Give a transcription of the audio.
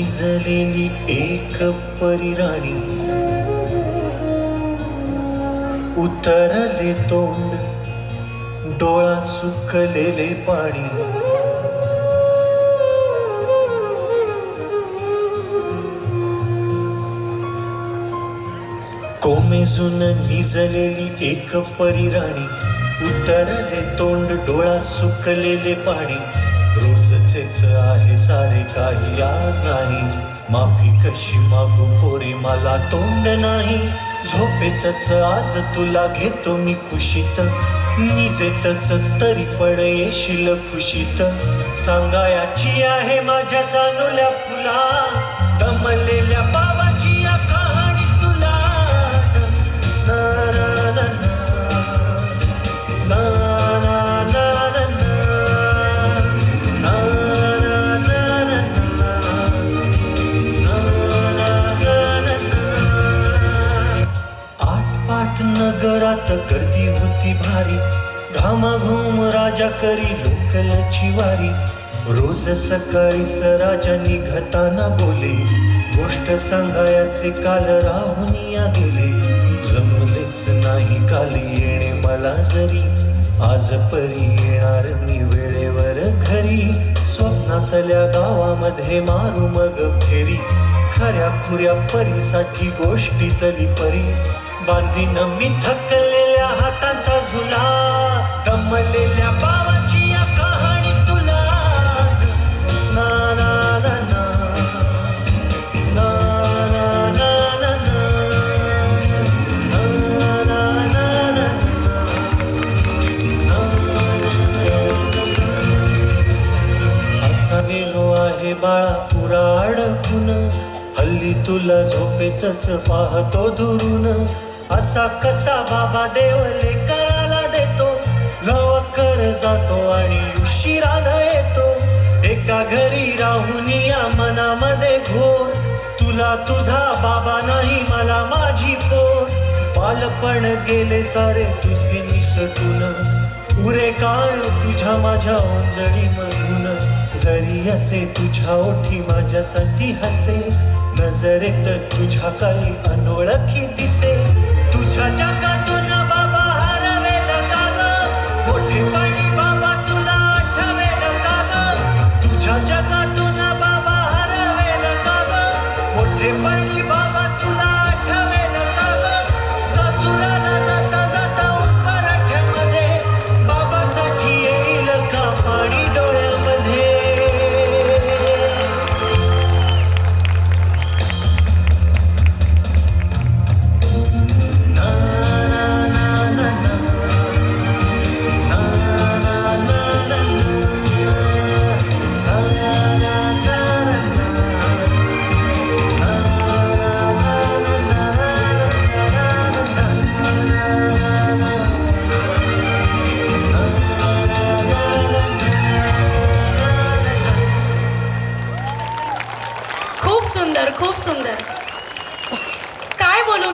निजलेली एक परिराणी, उतरले तोंड डोळा सुकलेले पाणी, कोमेजून निजलेली एक परिराणी, उतरले तोंड डोळा सुकलेले पाणी. रोजचेच आहे सारे काही आज नाही, माफी कशी मागू पोरी मला तोंड नाही. झोपेतच आज तुला घेतो मी कुशीत, निजेतच तरी पण येशील खुशीत. सांगायाची आहे माझ्या जाणुल्या फुला, दमलेल्या बाबाची या कहाणी तुला. ना ना ना ना ना ना ना नगरात गर्दी होती भारी, घामाघूम राजा करी लोकलची वारी. रोज सकाळीच राजा निघताना बोले, गोष्ट सांगायचे काल राहुनिया गेले. जमलेच नाही काल येणे मला जरी, आज परी येणार मी वेळेवर घरी. स्वप्नातल्या गावामध्ये मारू मग फेरी, खऱ्या खुऱ्या परीसाठी गोष्टीतली परी. बांधीन मी थकलेल्या हातांचा झुला, दमलेल्या बाबाची या कहाणी तुला. ना ना ना ना ना ना ना ना. असा गेलो आहे बाळा पुरा अडकून, हल्ली तुला झोपेतच पाहतो दुरून. असा कसा बाबा देवले करायला देतो, लवकर जातो आणि उशिरानं येतो. एका घरी राहून या मनामध्ये घोर, तुला तुझा बाबा नाही मला माझी पोर. बालपण गेले सारे तुझे निसटून, पुरे काळ तुझ्या माझ्या ओंजळीमधून. जरी असे तुझ्या ओठी माझ्यासाठी हसे, नजरेत तुझ्या काही अनोळखी दिसे. तुझ्या जगातून बाबा हरवेल का ग, मोठेपणी बाबा तुला आठवेल का ग. तुझ्या जगातून बाबा हरवेल का ग, मोठेपणी बाबा तुला आठवेल का ग. सासुराला जाता जाता उपराठ्यामध्ये, बाबासाठी येईल का पाणी डोळ्यामध्ये. खूप सुंदर.